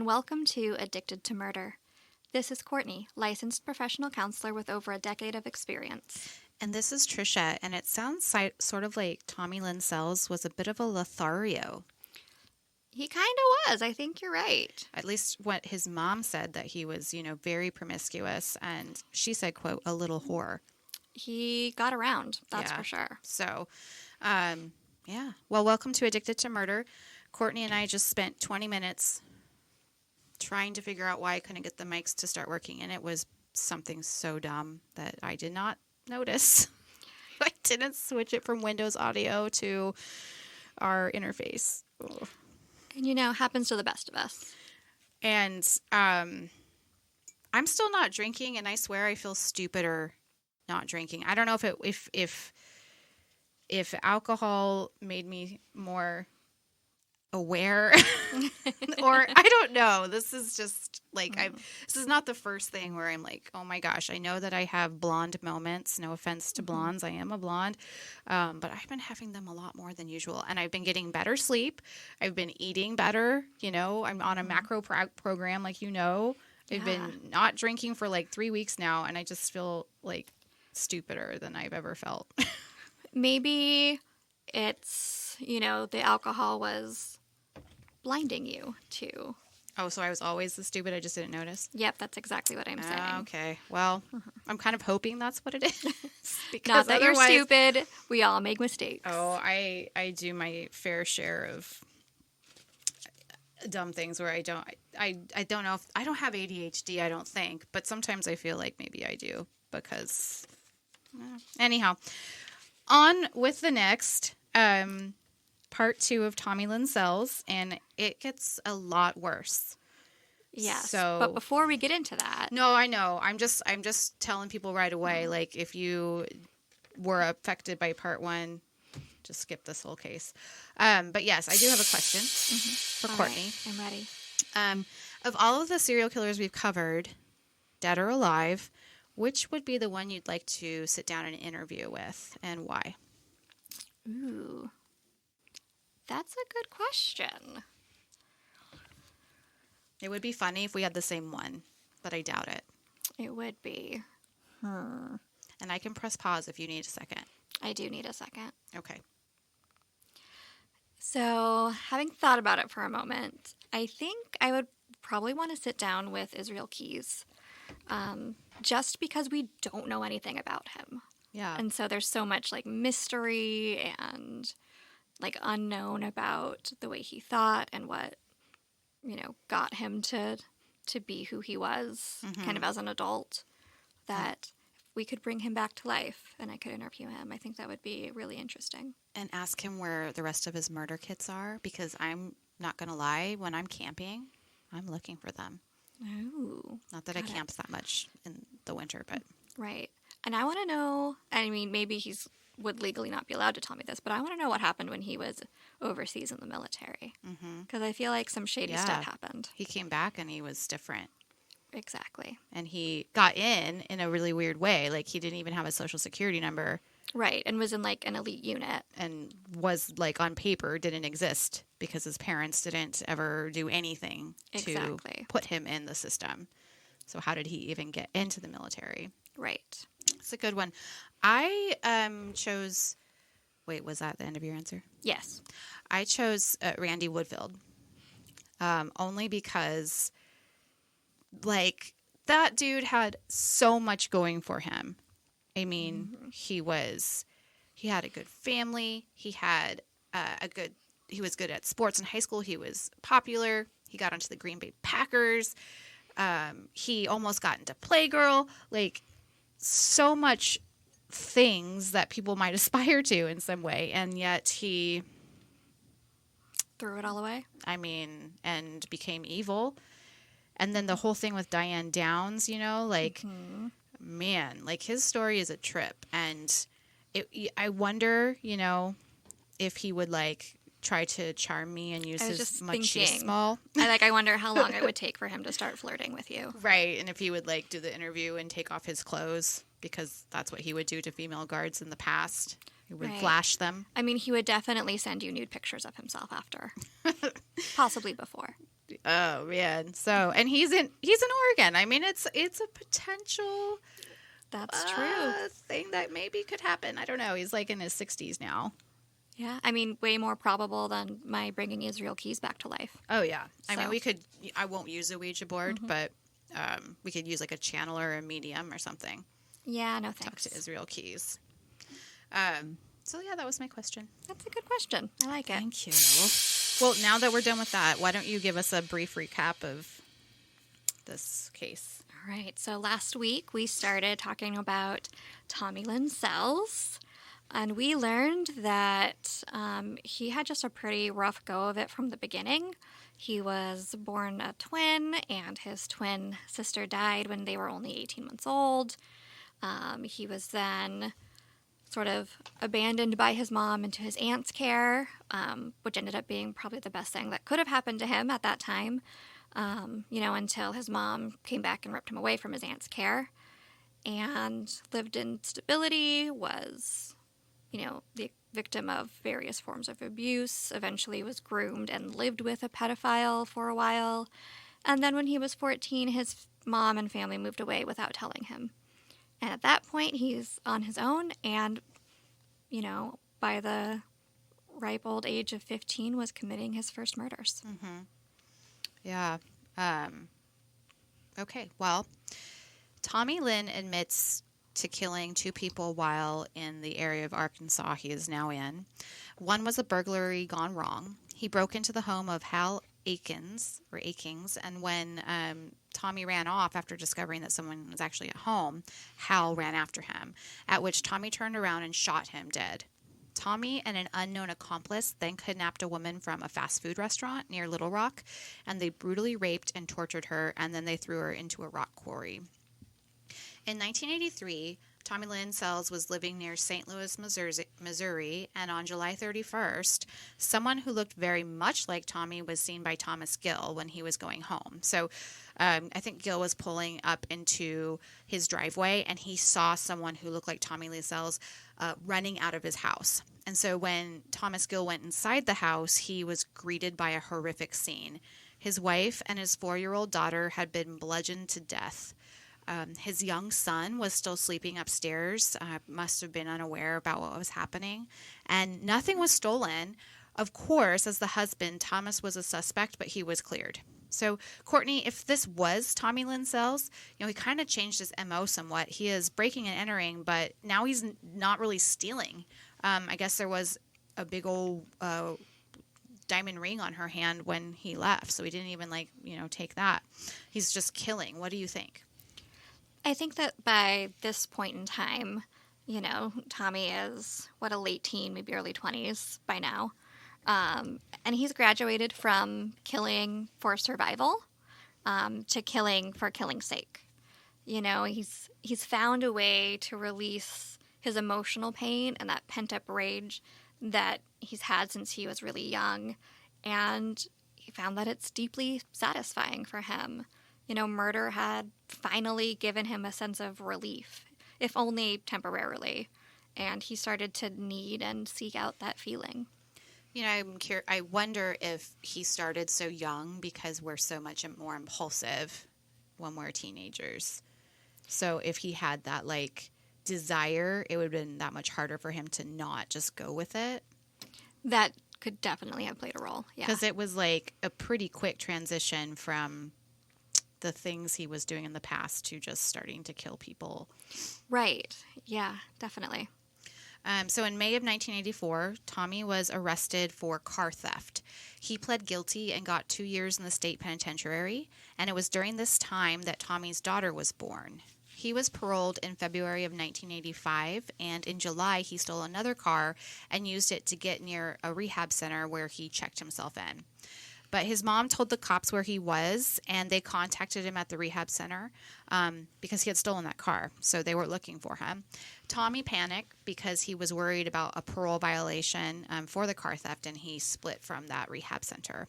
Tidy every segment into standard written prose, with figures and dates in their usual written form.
and welcome to Addicted to Murder. This is Courtney, licensed professional counselor with over a decade of experience. And this is Trisha, and it sounds sort of like Tommy Lynn Sells was a bit of a Lothario. He kind of was. I think you're right. At least what his mom said, that he was, very promiscuous, and she said, quote, a little whore. He got around, that's for sure. So, yeah. Well, welcome to Addicted to Murder. Courtney and I just spent 20 minutes trying to figure out why I couldn't get the mics to start working, and it was something so dumb that I did not notice. I didn't switch it from Windows Audio to our interface. Ugh. And happens to the best of us. And I'm still not drinking, and I swear I feel stupider not drinking. I don't know if alcohol made me more aware or I don't know. This is just like this is not the first thing where I'm like, oh my gosh, I know that I have blonde moments. No offense to blondes, I am a blonde, but I've been having them a lot more than usual, and I've been getting better sleep. I've been eating better. I'm on a macro program, like I've been not drinking for like 3 weeks now, and I just feel like stupider than I've ever felt. Maybe it's the alcohol was blinding you too. Oh, so I was always the stupid, I just didn't notice? Yep, that's exactly what I'm saying. Okay. Well, I'm kind of hoping that's what it is. Not that you're stupid. We all make mistakes. Oh, I do my fair share of dumb things where I don't know if I don't have ADHD, I don't think, but sometimes I feel like maybe I do because anyhow, on with the next part 2 of Tommy Lynn Sells, and it gets a lot worse. Yes. So, but before we get into that, no, I know. I'm just telling people right away. Like, if you were affected by part 1, just skip this whole case. But yes, I do have a question for Courtney. Right, I'm ready. Of all of the serial killers we've covered, dead or alive, which would be the one you'd like to sit down and interview with, and why? Ooh. That's a good question. It would be funny if we had the same one, but I doubt it. It would be. And I can press pause if you need a second. I do need a second. Okay. So, having thought about it for a moment, I think I would probably want to sit down with Israel Keys, just because we don't know anything about him. Yeah. And so there's so much like mystery and like unknown about the way he thought and what, got him to be who he was kind of as an adult, that we could bring him back to life and I could interview him. I think that would be really interesting. And ask him where the rest of his murder kits are, because I'm not going to lie, when I'm camping, I'm looking for them. Oh. Not that I camp that much in the winter, but... Right. And I want to know, maybe he's would legally not be allowed to tell me this, but I want to know what happened when he was overseas in the military. Because I feel like some shady stuff happened. He came back and he was different. Exactly. And he got in a really weird way. Like, he didn't even have a social security number. Right. And was in, like, an elite unit. And was, like, on paper, didn't exist because his parents didn't ever do anything to put him in the system. So how did he even get into the military? Right. It's a good one. I chose... Wait, was that the end of your answer? Yes. I chose Randy Woodfield. Only because, like, that dude had so much going for him. I mean, he had a good family. He had he was good at sports in high school. He was popular. He got onto the Green Bay Packers. He almost got into Playgirl. Like, so much things that people might aspire to in some way, and yet he threw it all away. And became evil. And then the whole thing with Diane Downs, man, like, his story is a trip. And I wonder, if he would, like, try to charm me and use his machismo. I wonder how long it would take for him to start flirting with you. Right. And if he would, like, do the interview and take off his clothes, because that's what he would do to female guards in the past. He would flash them. He would definitely send you nude pictures of himself after. Possibly before. Oh man. So, and he's in Oregon. I mean, it's a potential That's true. thing that maybe could happen. I don't know. He's like in his 60s now. Yeah, I mean, way more probable than my bringing Israel Keys back to life. Oh yeah. I mean, So. I won't use a Ouija board, but we could use like a channel or a medium or something. Yeah, no Talk thanks. to Israel Keys. So yeah, that was my question. That's a good question. I like it. Thank you. Well, now that we're done with that, why don't you give us a brief recap of this case? All right. So last week we started talking about Tommy Lynn Sells, and we learned that he had just a pretty rough go of it from the beginning. He was born a twin, and his twin sister died when they were only 18 months old. He was then sort of abandoned by his mom into his aunt's care, which ended up being probably the best thing that could have happened to him at that time, until his mom came back and ripped him away from his aunt's care, and lived in instability, was, the victim of various forms of abuse, eventually was groomed and lived with a pedophile for a while, and then when he was 14, his mom and family moved away without telling him. And at that point, he's on his own, and, by the ripe old age of 15, was committing his first murders. Mm-hmm. Yeah. Okay, well, Tommy Lynn admits to killing 2 people while in the area of Arkansas he is now in. One was a burglary gone wrong. He broke into the home of Hal Akins, and when Tommy ran off after discovering that someone was actually at home, Hal ran after him, at which Tommy turned around and shot him dead. Tommy and an unknown accomplice then kidnapped a woman from a fast food restaurant near Little Rock, and they brutally raped and tortured her, and then they threw her into a rock quarry. In 1983, Tommy Lynn Sells was living near St. Louis, Missouri, and on July 31st, someone who looked very much like Tommy was seen by Thomas Gill when he was going home. So I think Gill was pulling up into his driveway, and he saw someone who looked like Tommy Lee Sells running out of his house. And so when Thomas Gill went inside the house, he was greeted by a horrific scene. His wife and his 4-year-old daughter had been bludgeoned to death. His young son was still sleeping upstairs, must have been unaware about what was happening, and nothing was stolen. Of course, as the husband, Thomas was a suspect, but he was cleared. So, Courtney, if this was Tommy Lynn Sells, he kind of changed his MO somewhat. He is breaking and entering, but now he's not really stealing. I guess there was a big old diamond ring on her hand when he left, so he didn't even, take that. He's just killing. What do you think? I think that by this point in time, Tommy is, a late teen, maybe early 20s by now. And he's graduated from killing for survival to killing for killing's sake. He's found a way to release his emotional pain and that pent-up rage that he's had since he was really young. And he found that it's deeply satisfying for him. Murder had finally given him a sense of relief, if only temporarily, and he started to need and seek out that feeling. I wonder if he started so young because we're so much more impulsive when we're teenagers. So if he had that, desire, it would have been that much harder for him to not just go with it. That could definitely have played a role, yeah. Because it was, a pretty quick transition from the things he was doing in the past to just starting to kill people. Right. Yeah, definitely. So in May of 1984, Tommy was arrested for car theft. He pled guilty and got 2 years in the state penitentiary, and it was during this time that Tommy's daughter was born. He was paroled in February of 1985, and in July he stole another car and used it to get near a rehab center where he checked himself in. But his mom told the cops where he was, and they contacted him at the rehab center because he had stolen that car, so they were looking for him. Tommy panicked because he was worried about a parole violation for the car theft, and he split from that rehab center.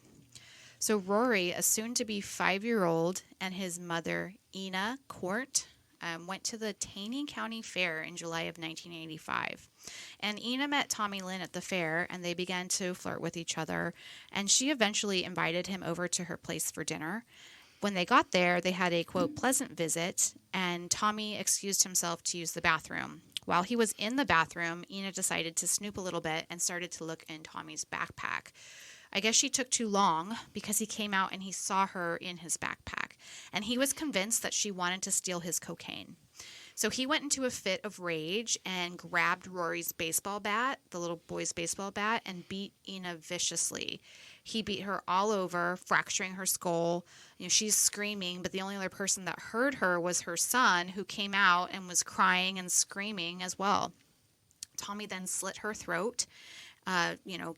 So Rory, a soon-to-be 5-year-old, and his mother, Ina Court, went to the Taney County Fair in July of 1985. And Ina met Tommy Lynn at the fair, and they began to flirt with each other. And she eventually invited him over to her place for dinner. When they got there, they had a, quote, pleasant visit, and Tommy excused himself to use the bathroom. While he was in the bathroom, Ina decided to snoop a little bit and started to look in Tommy's backpack. I guess she took too long because he came out and he saw her in his backpack, and he was convinced that she wanted to steal his cocaine. So he went into a fit of rage and grabbed Rory's baseball bat, the little boy's baseball bat, and beat Ina viciously. He beat her all over, fracturing her skull. She's screaming, but the only other person that heard her was her son, who came out and was crying and screaming as well. Tommy then slit her throat,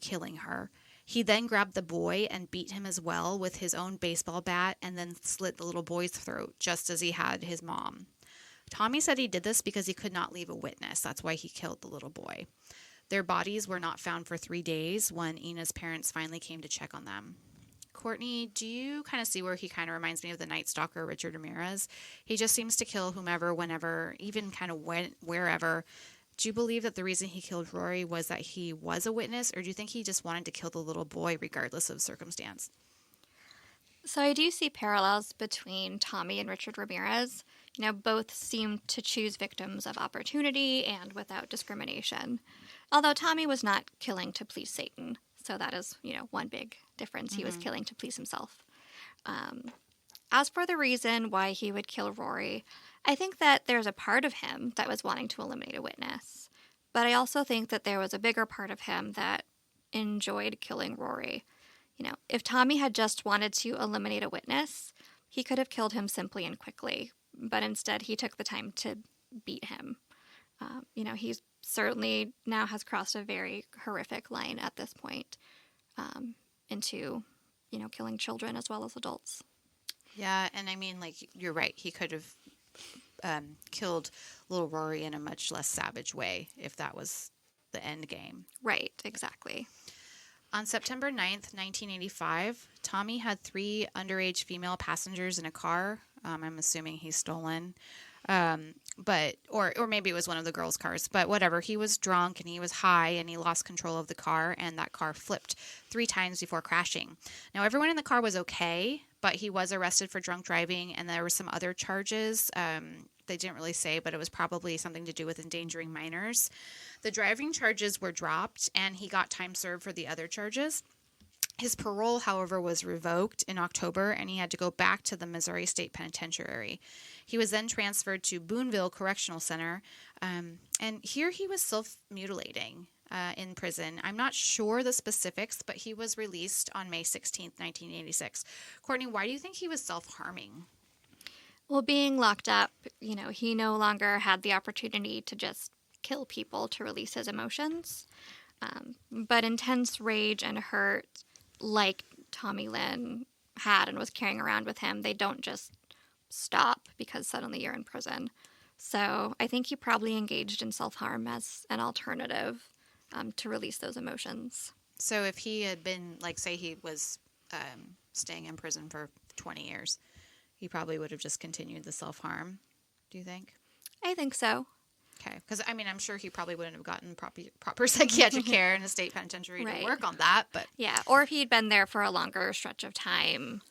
killing her. He then grabbed the boy and beat him as well with his own baseball bat, and then slit the little boy's throat, just as he had his mom. Tommy said he did this because he could not leave a witness. That's why he killed the little boy. Their bodies were not found for 3 days when Ina's parents finally came to check on them. Courtney, do you kind of see where he kind of reminds me of the Night Stalker, Richard Ramirez? He just seems to kill whomever, whenever, even kind of wherever. Do you believe that the reason he killed Rory was that he was a witness, or do you think he just wanted to kill the little boy regardless of circumstance? So I do see parallels between Tommy and Richard Ramirez. Both seem to choose victims of opportunity and without discrimination. Although Tommy was not killing to please Satan. So that is, one big difference. He was killing to please himself. As for the reason why he would kill Rory, I think that there's a part of him that was wanting to eliminate a witness. But I also think that there was a bigger part of him that enjoyed killing Rory. If Tommy had just wanted to eliminate a witness, he could have killed him simply and quickly. But instead, he took the time to beat him. He's certainly now has crossed a very horrific line at this point into, killing children as well as adults. Yeah, and I mean, you're right. He could have killed little Rory in a much less savage way if that was the end game. Right, exactly. On September 9th, 1985, Tommy had 3 underage female passengers in a car. I'm assuming he's stolen. Or maybe it was one of the girls' cars, but whatever. He was drunk and he was high and he lost control of the car, and that car flipped 3 times before crashing. Now, everyone in the car was okay, but he was arrested for drunk driving, and there were some other charges. They didn't really say, but it was probably something to do with endangering minors. The driving charges were dropped, and he got time served for the other charges. His parole, however, was revoked in October, and he had to go back to the Missouri State Penitentiary. He was then transferred to Boonville Correctional Center, and here he was self-mutilating in prison. I'm not sure the specifics, but he was released on May 16th, 1986. Courtney, why do you think he was self-harming? Well, being locked up, he no longer had the opportunity to just kill people to release his emotions. But intense rage and hurt, like Tommy Lynn had and was carrying around with him, they don't just stop because suddenly you're in prison. So I think he probably engaged in self-harm as an alternative to release those emotions. So if he had been, say he was staying in prison for 20 years, he probably would have just continued the self-harm, do you think? I think so. Okay, because, I'm sure he probably wouldn't have gotten proper psychiatric care in a state penitentiary to work on that, but... Yeah, or if he'd been there for a longer stretch of time,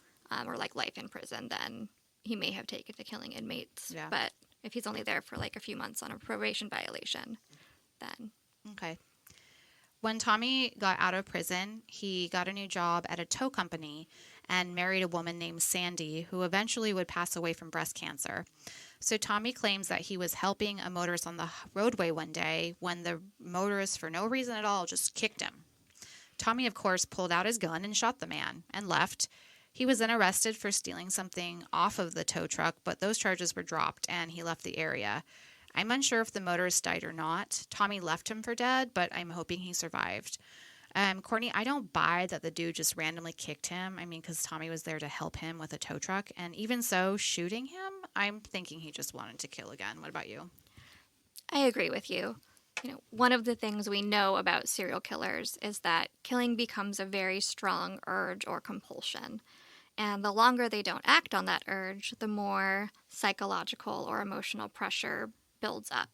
or life in prison, then he may have taken to killing inmates. Yeah. But if he's only there for a few months on a probation violation, then... Okay. When Tommy got out of prison, he got a new job at a tow company and married a woman named Sandy, who eventually would pass away from breast cancer. So Tommy claims that he was helping a motorist on the roadway one day when the motorist, for no reason at all, just kicked him. Tommy, of course, pulled out his gun and shot the man and left. He was then arrested for stealing something off of the tow truck, but those charges were dropped and he left the area. I'm unsure if the motorist died or not. Tommy left him for dead, but I'm hoping he survived. Courtney, I don't buy that the dude just randomly kicked him. Because Tommy was there to help him with a tow truck. And even so, shooting him, I'm thinking he just wanted to kill again. What about you? I agree with you. One of the things we know about serial killers is that killing becomes a very strong urge or compulsion. And the longer they don't act on that urge, the more psychological or emotional pressure builds up,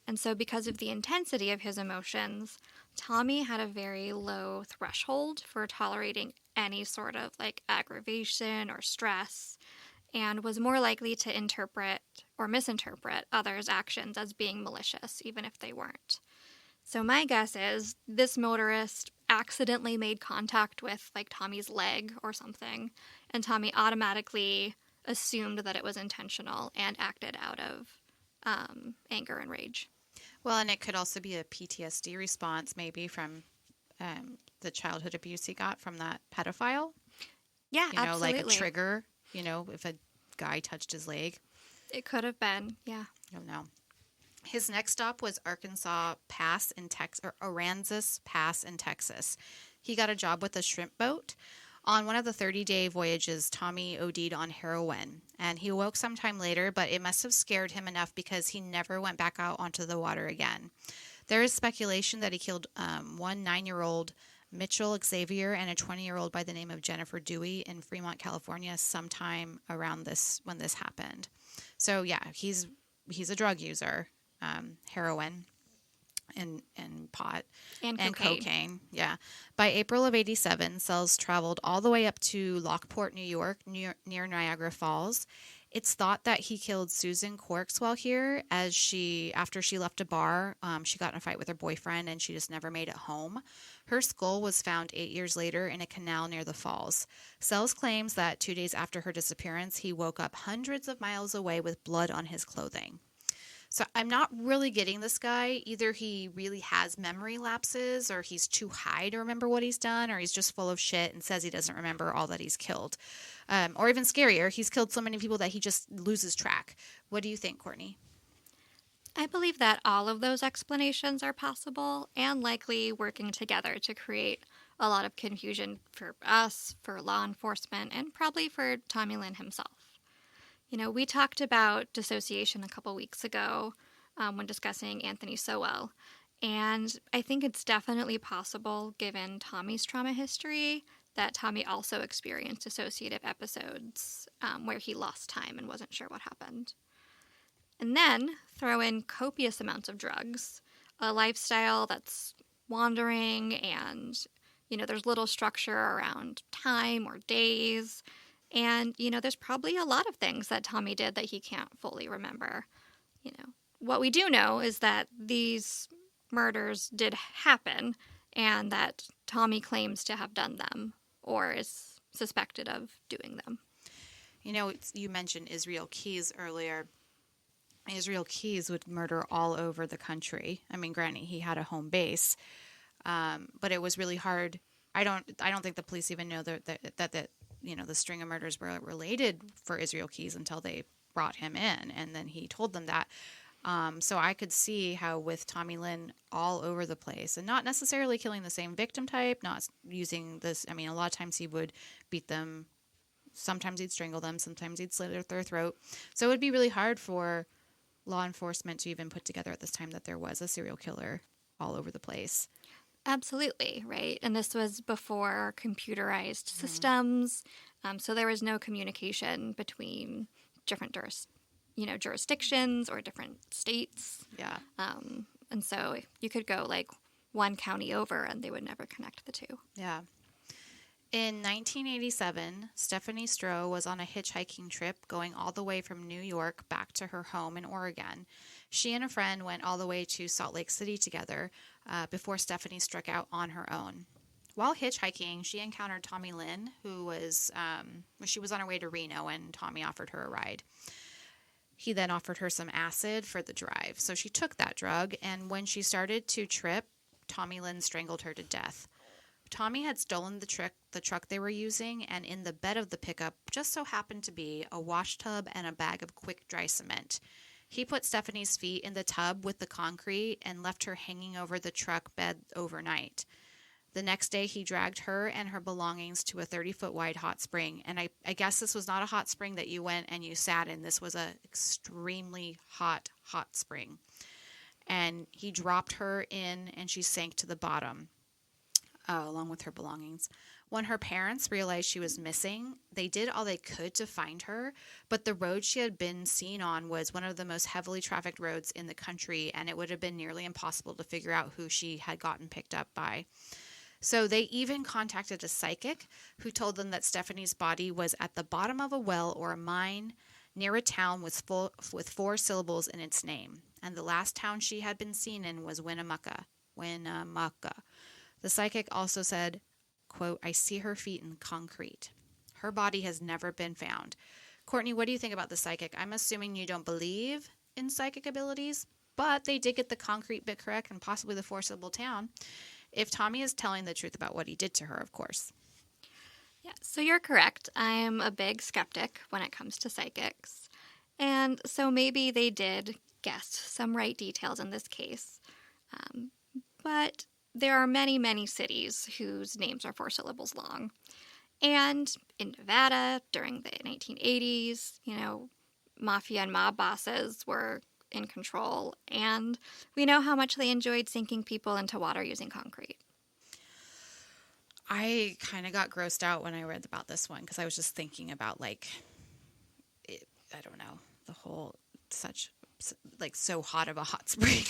And so because of the intensity of his emotions, Tommy had a very low threshold for tolerating any sort of aggravation or stress, and was more likely to interpret or misinterpret others' actions as being malicious, even if they weren't. So my guess is this motorist accidentally made contact with Tommy's leg or something, and Tommy automatically assumed that it was intentional and acted out of anger and rage. Well, and it could also be a PTSD response, maybe from the childhood abuse he got from that pedophile. Yeah, absolutely. Like a trigger, if a guy touched his leg. It could have been, yeah. I don't know. His next stop was Arkansas Pass in Texas, or Aransas Pass in Texas. He got a job with a shrimp boat. On one of the 30-day voyages, Tommy OD'd on heroin, and he awoke sometime later, but it must have scared him enough because he never went back out onto the water again. There is speculation that he killed one 9-year-old Mitchell Xavier and a 20-year-old by the name of Jennifer Dewey in Fremont, California, sometime around when this happened. So yeah, he's a drug user, heroin and pot and cocaine. Yeah. By April of '87, cells traveled all the way up to Lockport, New York, near Niagara Falls. It's thought that he killed Susan Corks while here, after she left a bar, she got in a fight with her boyfriend and she just never made it home. Her skull was found 8 years later in a canal near the falls. Sells claims that 2 days after her disappearance, he woke up hundreds of miles away with blood on his clothing. So I'm not really getting this guy. Either he really has memory lapses, or he's too high to remember what he's done, or he's just full of shit and says he doesn't remember all that he's killed. Or even scarier, he's killed so many people that he just loses track. What do you think, Courtney? I believe that all of those explanations are possible and likely working together to create a lot of confusion for us, for law enforcement, and probably for Tommy Lynn himself. We talked about dissociation a couple weeks ago when discussing Anthony Sowell, and I think it's definitely possible, given Tommy's trauma history, that Tommy also experienced dissociative episodes where he lost time and wasn't sure what happened. And then throw in copious amounts of drugs, a lifestyle that's wandering, and, there's little structure around time or days. And, there's probably a lot of things that Tommy did that he can't fully remember. What we do know is that these murders did happen and that Tommy claims to have done them or is suspected of doing them. You mentioned Israel Keys earlier. Israel Keys would murder all over the country. I mean, granted, he had a home base, but it was really hard. I don't think the police even know that the string of murders were related for Israel Keys until they brought him in, and then he told them that. So I could see how with Tommy Lynn all over the place, and not necessarily killing the same victim type, not using this. I mean, a lot of times he would beat them. Sometimes he'd strangle them. Sometimes he'd slit their throat. So it would be really hard for law enforcement to even put together at this time that there was a serial killer all over the place. Absolutely, right? And this was before computerized systems, so there was no communication between different jurisdictions or different states. Yeah. And so you could go one county over and they would never connect the two. Yeah. In 1987, Stephanie Stroh was on a hitchhiking trip going all the way from New York back to her home in Oregon. She and a friend went all the way to Salt Lake City together before Stephanie struck out on her own. While hitchhiking, she encountered Tommy Lynn, who was she was on her way to Reno, and Tommy offered her a ride. He then offered her some acid for the drive, so she took that drug, and when she started to trip, Tommy Lynn strangled her to death. Tommy had stolen the truck they were using, and in the bed of the pickup just so happened to be a wash tub and a bag of quick dry cement. He put Stephanie's feet in the tub with the concrete and left her hanging over the truck bed overnight. The next day, he dragged her and her belongings to a 30-foot wide hot spring. And I guess this was not a hot spring that you went and you sat in. This was an extremely hot spring. And he dropped her in, and she sank to the bottom, along with her belongings. When her parents realized she was missing, they did all they could to find her, but the road she had been seen on was one of the most heavily trafficked roads in the country, and it would have been nearly impossible to figure out who she had gotten picked up by. So they even contacted a psychic who told them that Stephanie's body was at the bottom of a well or a mine near a town with 4 syllables in its name, and the last town she had been seen in was Winnemucca. The psychic also said, quote, "I see her feet in concrete. Her body has never been found." Courtney, what do you think about the psychic? I'm assuming you don't believe in psychic abilities, but they did get the concrete bit correct and possibly the 4-syllable town. If Tommy is telling the truth about what he did to her, of course. Yeah, so you're correct. I'm a big skeptic when it comes to psychics. And so maybe they did guess some right details in this case. But there are many, many cities whose names are 4 syllables long. And in Nevada, during the 1980s, mafia and mob bosses were in control. And we know how much they enjoyed sinking people into water using concrete. I kind of got grossed out when I read about this one because I was just thinking about, I don't know, the whole so hot of a hot spring.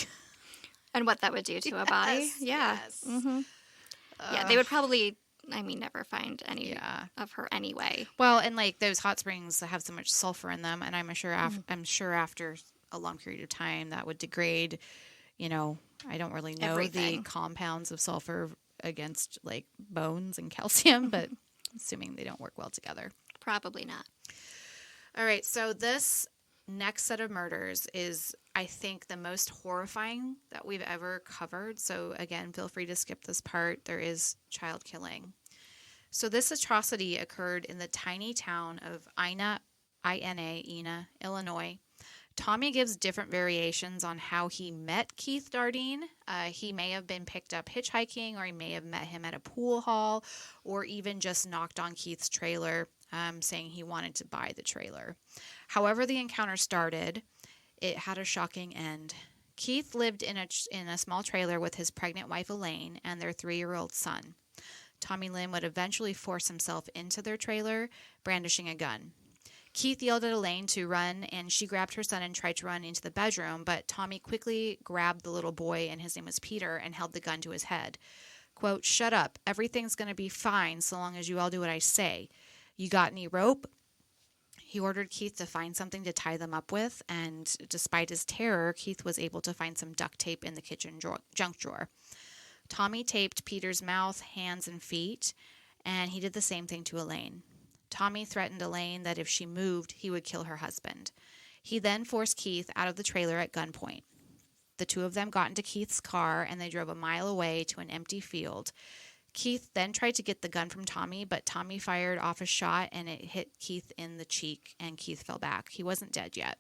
And what that would do to a body. Yeah. Yes. Mm-hmm. Yeah, they would probably, never find any of her anyway. Well, and those hot springs have so much sulfur in them, and I'm sure after a long period of time that would degrade, I don't really know everything. The compounds of sulfur against bones and calcium, but assuming they don't work well together. Probably not. All right, so this next set of murders is, I think, the most horrifying that we've ever covered. So again, feel free to skip this part. There is child killing. So this atrocity occurred in the tiny town of Ina, Illinois. Tommy gives different variations on how he met Keith Dardine. He may have been picked up hitchhiking, or he may have met him at a pool hall, or even just knocked on Keith's trailer, saying he wanted to buy the trailer. However the encounter started, it had a shocking end. Keith lived in a small trailer with his pregnant wife Elaine and their 3-year-old son. Tommy Lynn would eventually force himself into their trailer, brandishing a gun. Keith yelled at Elaine to run, and she grabbed her son and tried to run into the bedroom, but Tommy quickly grabbed the little boy, and his name was Peter, and held the gun to his head. Quote, "Shut up. Everything's going to be fine so long as you all do what I say. You got any rope?" He ordered Keith to find something to tie them up with, and despite his terror, Keith was able to find some duct tape in the kitchen junk drawer. Tommy taped Peter's mouth, hands, and feet, and he did the same thing to Elaine. Tommy threatened Elaine that if she moved, he would kill her husband. He then forced Keith out of the trailer at gunpoint. The two of them got into Keith's car, and they drove a mile away to an empty field. Keith then tried to get the gun from Tommy, but Tommy fired off a shot, and it hit Keith in the cheek, and Keith fell back. He wasn't dead yet.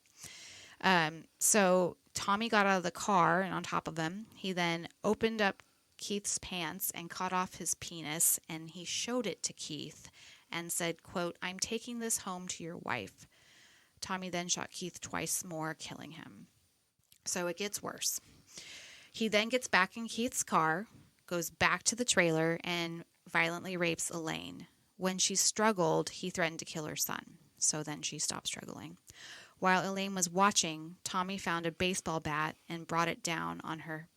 So Tommy got out of the car, and on top of him, he then opened up Keith's pants and cut off his penis, and he showed it to Keith and said, quote, "I'm taking this home to your wife." Tommy then shot Keith twice more, killing him. So it gets worse. He then gets back in Keith's car, goes back to the trailer, and violently rapes Elaine. When she struggled, he threatened to kill her son. So then she stopped struggling. While Elaine was watching, Tommy found a baseball bat and brought it down on her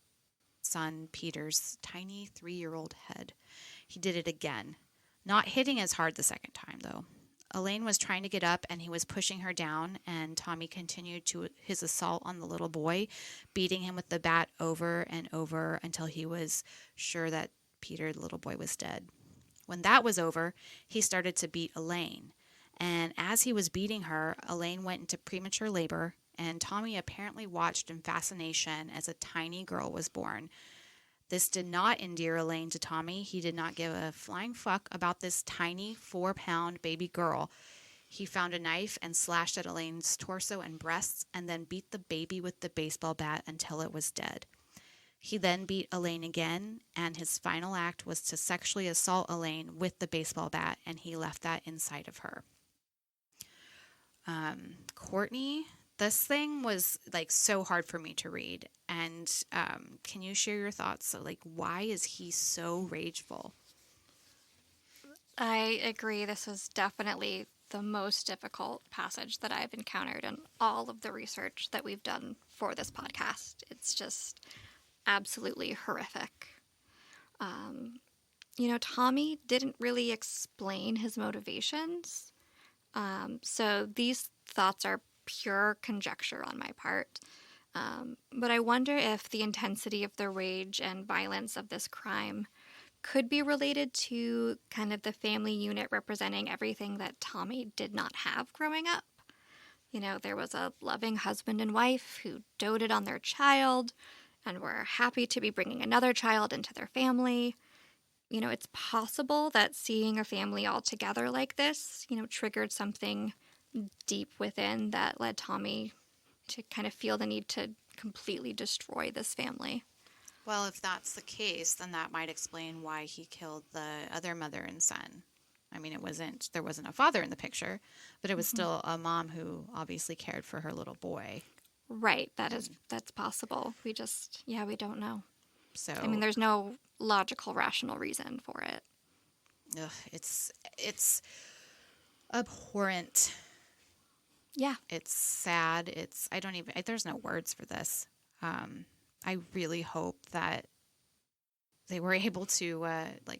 son Peter's tiny 3-year-old head. He did it again, not hitting as hard the second time, though. Elaine was trying to get up, and he was pushing her down, and Tommy continued his assault on the little boy, beating him with the bat over and over until he was sure that Peter, the little boy, was dead. When that was over, he started to beat Elaine, and as he was beating her, Elaine went into premature labor, and Tommy apparently watched in fascination as a tiny girl was born. This did not endear Elaine to Tommy. He did not give a flying fuck about this tiny 4-pound baby girl. He found a knife and slashed at Elaine's torso and breasts, and then beat the baby with the baseball bat until it was dead. He then beat Elaine again, and his final act was to sexually assault Elaine with the baseball bat, and he left that inside of her. Courtney, this thing was so hard for me to read. And can you share your thoughts? So, why is he so rageful? I agree. This is definitely the most difficult passage that I've encountered in all of the research that we've done for this podcast. It's just absolutely horrific. Tommy didn't really explain his motivations. So these thoughts are pure conjecture on my part. But I wonder if the intensity of the rage and violence of this crime could be related to kind of the family unit representing everything that Tommy did not have growing up. There was a loving husband and wife who doted on their child and were happy to be bringing another child into their family. It's possible that seeing a family all together like this, triggered something deep within that led Tommy to kind of feel the need to completely destroy this family. Well, if that's the case, then that might explain why he killed the other mother and son. I mean, there wasn't a father in the picture, but it was still a mom who obviously cared for her little boy. Right. That's possible. We don't know. So, I mean, there's no logical, rational reason for it. It's abhorrent. Yeah. It's sad. There's no words for this. I really hope that they were able to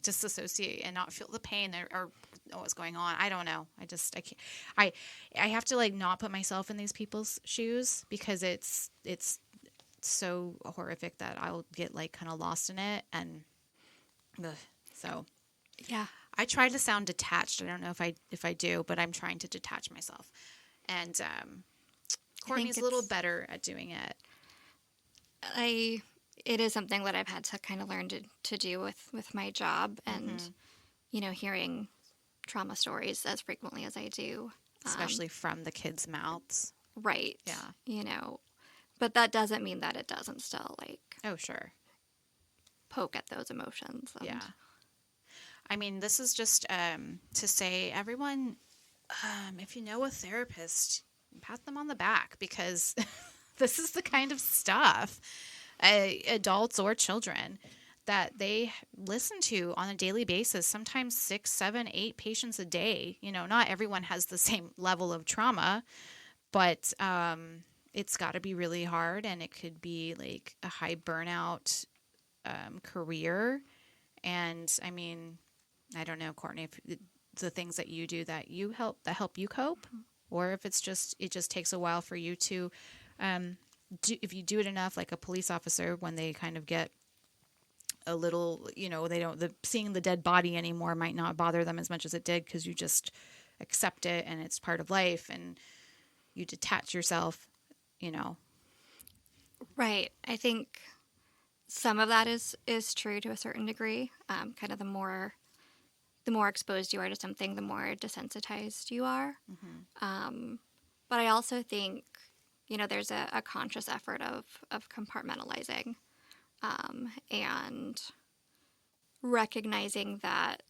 disassociate and not feel the pain or know what's going on. I don't know. I can't. I have to not put myself in these people's shoes because it's so horrific that I'll get kind of lost in it so yeah. I try to sound detached. I don't know if I do, but I'm trying to detach myself. And Courtney's a little better at doing it. It is something that I've had to kind of learn to do with my job and, hearing trauma stories as frequently as I do. Especially from the kids' mouths. Right. Yeah. But that doesn't mean that it doesn't still, oh, sure. poke at those emotions. Yeah. I mean, this is just to say, everyone, if you know a therapist, pat them on the back because this is the kind of stuff, adults or children, that they listen to on a daily basis, sometimes 6, 7, 8 patients a day. Not everyone has the same level of trauma, but it's got to be really hard, and it could be a high burnout career. And I mean, I don't know, Courtney, if the things that you do that help you cope, or if it just takes a while for you to if you do it enough, like a police officer, when they kind of get a little, seeing the dead body anymore might not bother them as much as it did because you just accept it and it's part of life and you detach yourself, Right. I think some of that is true to a certain degree. Kind of the more exposed you are to something, the more desensitized you are. But I also think, there's a conscious effort of compartmentalizing and recognizing that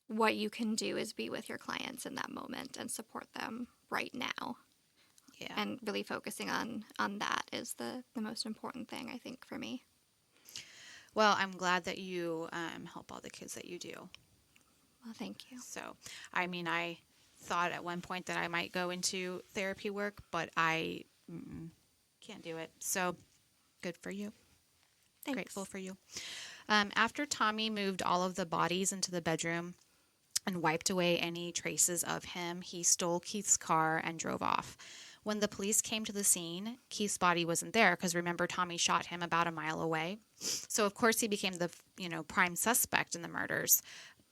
what you can do is be with your clients in that moment and support them right now. Yeah. And really focusing on that is the most important thing, I think, for me. Well, I'm glad that you help all the kids that you do. Well, thank you. So, I mean, I thought at one point that I might go into therapy work, but I can't do it. So, good for you. Thanks. Grateful for you. After Tommy moved all of the bodies into the bedroom and wiped away any traces of him, he stole Keith's car and drove off. When the police came to the scene, Keith's body wasn't there because, remember, Tommy shot him about a mile away. So, of course, he became the, prime suspect in the murders.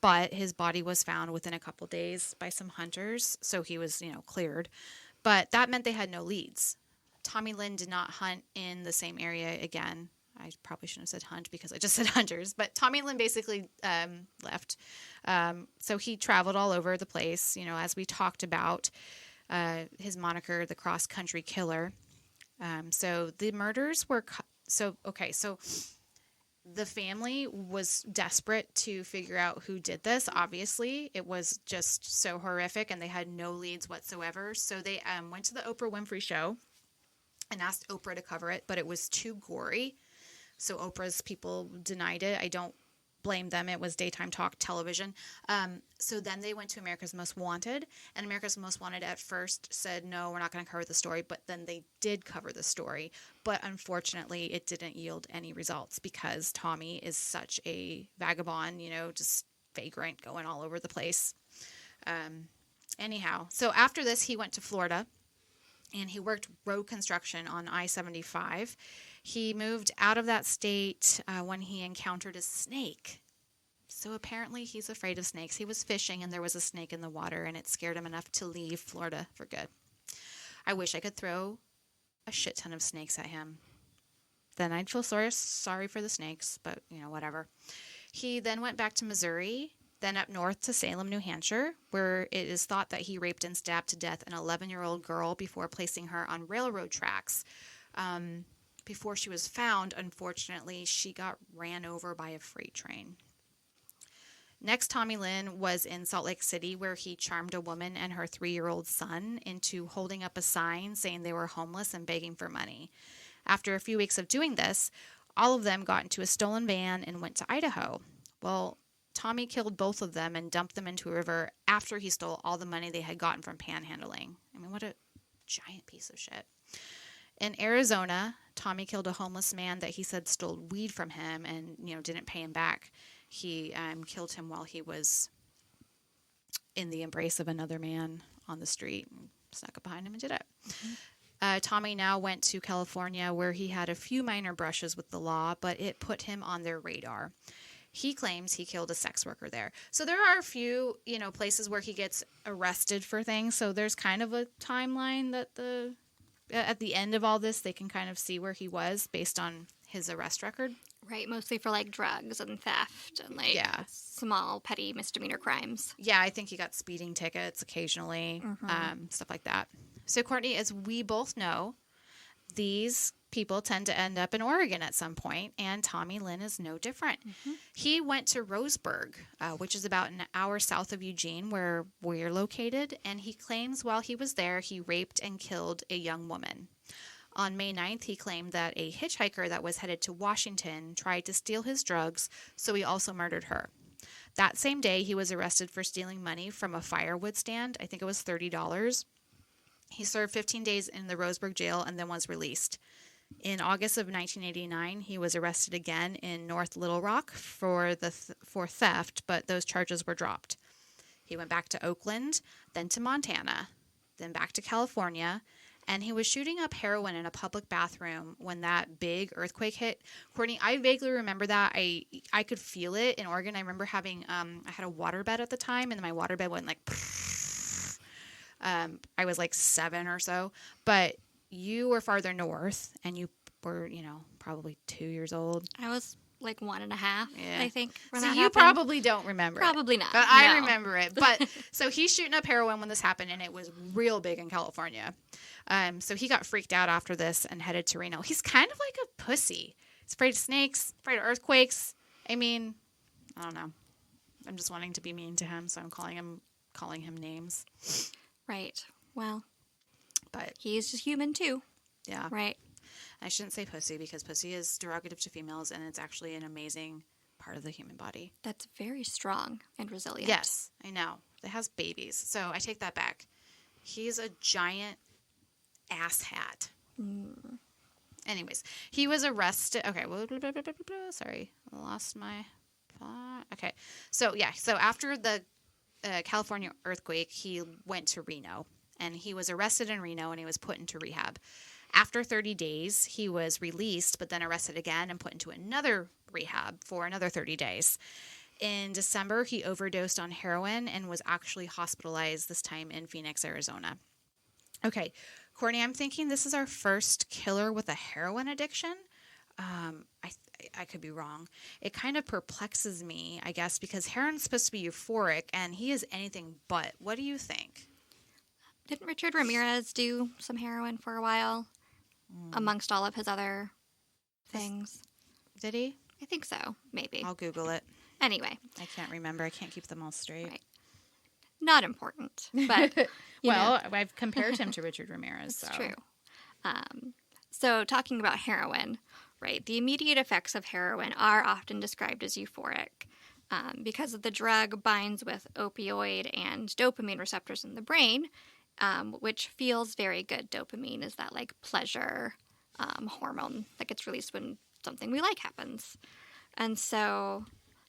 But his body was found within a couple days by some hunters, so he was, cleared. But that meant they had no leads. Tommy Lynn did not hunt in the same area again. I probably shouldn't have said hunt because I just said hunters. But Tommy Lynn basically left. So he traveled all over the place, as we talked about. His moniker, the cross-country killer. So the murders were... So the family was desperate to figure out who did this. Obviously, it was just so horrific, and they had no leads whatsoever. So they went to the Oprah Winfrey Show and asked Oprah to cover it, but it was too gory. So Oprah's people denied it. I don't blame them. It was daytime talk television. So then they went to America's Most Wanted, and America's Most Wanted at first said, no, we're not going to cover the story. But then they did cover the story. But unfortunately, it didn't yield any results because Tommy is such a vagabond, just vagrant going all over the place. Anyhow, so after this, he went to Florida and he worked road construction on I-75. He moved out of that state when he encountered a snake. So apparently he's afraid of snakes. He was fishing and there was a snake in the water and it scared him enough to leave Florida for good. I wish I could throw a shit ton of snakes at him. Then I'd feel sorry for the snakes, but whatever. He then went back to Missouri, then up north to Salem, New Hampshire, where it is thought that he raped and stabbed to death an 11-year-old girl before placing her on railroad tracks. Before she was found, unfortunately, she got ran over by a freight train. Next, Tommy Lynn was in Salt Lake City, where he charmed a woman and her 3-year-old son into holding up a sign saying they were homeless and begging for money. After a few weeks of doing this, all of them got into a stolen van and went to Idaho. Well, Tommy killed both of them and dumped them into a river after he stole all the money they had gotten from panhandling. I mean, what a giant piece of shit. In Arizona, Tommy killed a homeless man that he said stole weed from him and, didn't pay him back. He killed him while he was in the embrace of another man on the street and snuck up behind him and did it. Mm-hmm. Tommy now went to California, where he had a few minor brushes with the law, but it put him on their radar. He claims he killed a sex worker there. So there are a few, places where he gets arrested for things. So there's kind of a timeline that at the end of all this, they can kind of see where he was based on his arrest record. Right, mostly for drugs and theft and small petty misdemeanor crimes. Yeah, I think he got speeding tickets occasionally, stuff like that. So Courtney, as we both know, these people tend to end up in Oregon at some point, and Tommy Lynn is no different. Mm-hmm. He went to Roseburg, which is about an hour south of Eugene, where we're located, and he claims while he was there, he raped and killed a young woman. On May 9th, he claimed that a hitchhiker that was headed to Washington tried to steal his drugs, so he also murdered her. That same day, he was arrested for stealing money from a firewood stand. I think it was $30. He served 15 days in the Roseburg jail and then was released. In August of 1989, he was arrested again in North Little Rock for theft, but those charges were dropped. He went back to Oakland, then to Montana, then back to California, and he was shooting up heroin in a public bathroom when that big earthquake hit. Courtney, I vaguely remember that. I could feel it in Oregon. I remember having, I had a waterbed at the time, and my waterbed went I was 7 or so, but you were farther north, and you were, probably 2 years old. I was 1.5, I think. So you happened. Probably don't remember Probably not. But no. I remember it. But so he's shooting up heroin when this happened, and it was real big in California. So he got freaked out after this and headed to Reno. He's kind of like a pussy. He's afraid of snakes, afraid of earthquakes. I mean, I don't know. I'm just wanting to be mean to him, so I'm calling him names. Right. Well, but he's just human too. Yeah. Right. I shouldn't say pussy because pussy is derogative to females, and it's actually an amazing part of the human body. That's very strong and resilient. Yes, I know. It has babies, so I take that back. He's a giant asshat. Mm. Anyways, he was arrested. Okay, sorry, I lost my thought. Okay, so after the California earthquake, he went to Reno, and he was arrested in Reno, and he was put into rehab. After 30 days, he was released, but then arrested again and put into another rehab for another 30 days. In December, he overdosed on heroin and was actually hospitalized, this time in Phoenix, Arizona. Okay, Courtney, I'm thinking this is our first killer with a heroin addiction. I could be wrong. It kind of perplexes me, I guess, because heroin's supposed to be euphoric, and he is anything but. What do you think? Didn't Richard Ramirez do some heroin for a while? Amongst all of his other things. Did he? I think so. Maybe. I'll Google it. Anyway. I can't remember. I can't keep them all straight. Right. Not important. But well, I've compared him to Richard Ramirez. It's true. So talking about heroin, right? The immediate effects of heroin are often described as euphoric. because the drug binds with opioid and dopamine receptors in the brain, which feels very good. Dopamine is that like pleasure hormone that gets released when something we like happens. And so,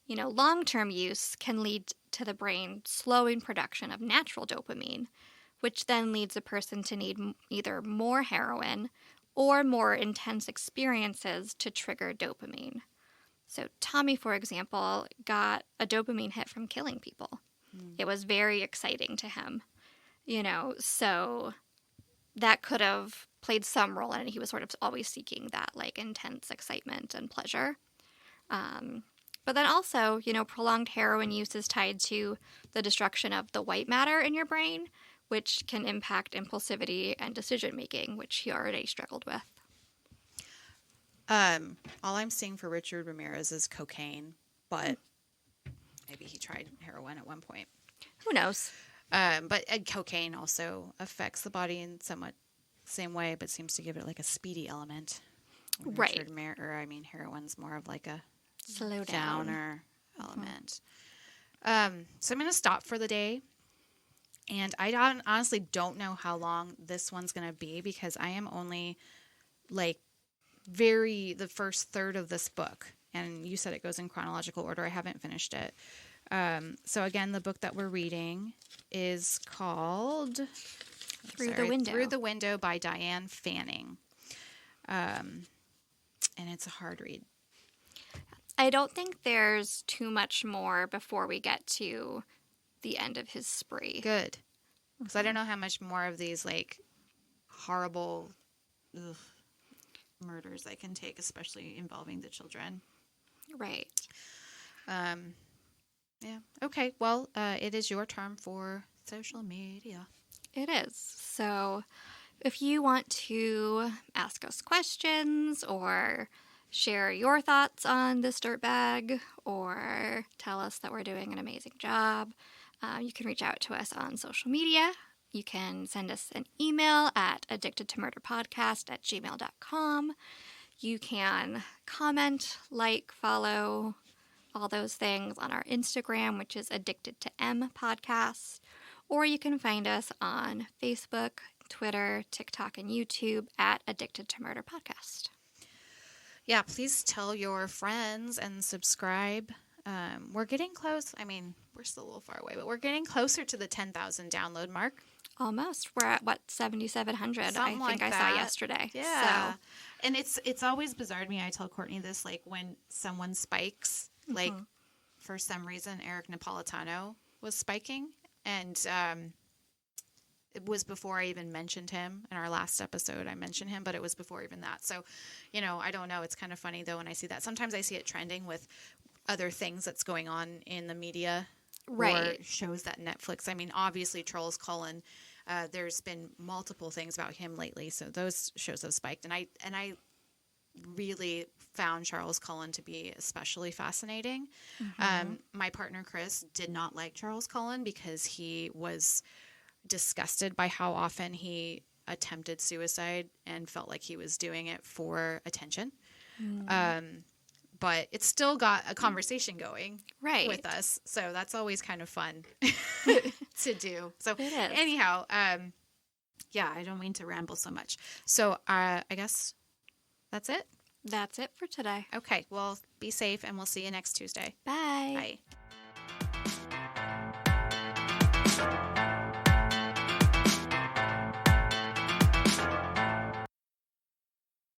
long-term use can lead to the brain slowing production of natural dopamine, which then leads a person to need either more heroin or more intense experiences to trigger dopamine. So Tommy, for example, got a dopamine hit from killing people. It was very exciting to him, so that could have played some role in it. He was sort of always seeking that like intense excitement and pleasure. But then also, prolonged heroin use is tied to the destruction of the white matter in your brain, which can impact impulsivity and decision-making, which he already struggled with. All I'm seeing for Richard Ramirez is cocaine, but maybe he tried heroin at one point. Who knows? But cocaine also affects the body in somewhat same way, but seems to give it like a speedy element. Right. Heroin's more of like a slow downer element. So I'm going to stop for the day. And I honestly don't know how long this one's going to be because I am only like the first third of this book. And you said it goes in chronological order. I haven't finished it. So again, the book that we're reading is called Through the Window by Diane Fanning. And it's a hard read. I don't think there's too much more before we get to the end of his spree. Good. Because I don't know how much more of these like horrible murders I can take, especially involving the children. Right. Yeah. Okay. Well, it is your turn for social media. It is. So if you want to ask us questions or share your thoughts on this dirtbag or tell us that we're doing an amazing job, you can reach out to us on social media. You can send us an email at addictedtomurderpodcast@gmail.com. You can comment, like, follow, all those things on our Instagram, which is Addicted to M Podcast. Or you can find us on Facebook, Twitter, TikTok, and YouTube at Addicted to Murder Podcast. Yeah, please tell your friends and subscribe. We're getting close. I mean, we're still a little far away, but we're getting closer to the 10,000 download mark. Almost. We're at, 7,700, Something I think I saw yesterday. Yeah. So. And it's always bizarre to me. I tell Courtney this, like, when someone spikes, like, for some reason, Eric Napolitano was spiking. And it was before I even mentioned him. In our last episode, I mentioned him, but it was before even that. So, I don't know. It's kind of funny, though, when I see that. Sometimes I see it trending with other things that's going on in the media. Right. Or shows that Netflix. I mean, obviously, Charles Cullen. There's been multiple things about him lately, so those shows have spiked. And I really found Charles Cullen to be especially fascinating. My partner Chris did not like Charles Cullen because he was disgusted by how often he attempted suicide and felt like he was doing it for attention. But it's still got a conversation going with us. So that's always kind of fun to do. So anyhow, yeah, I don't mean to ramble so much. So I guess that's it. That's it for today. Okay. Well, be safe and we'll see you next Tuesday. Bye. Bye.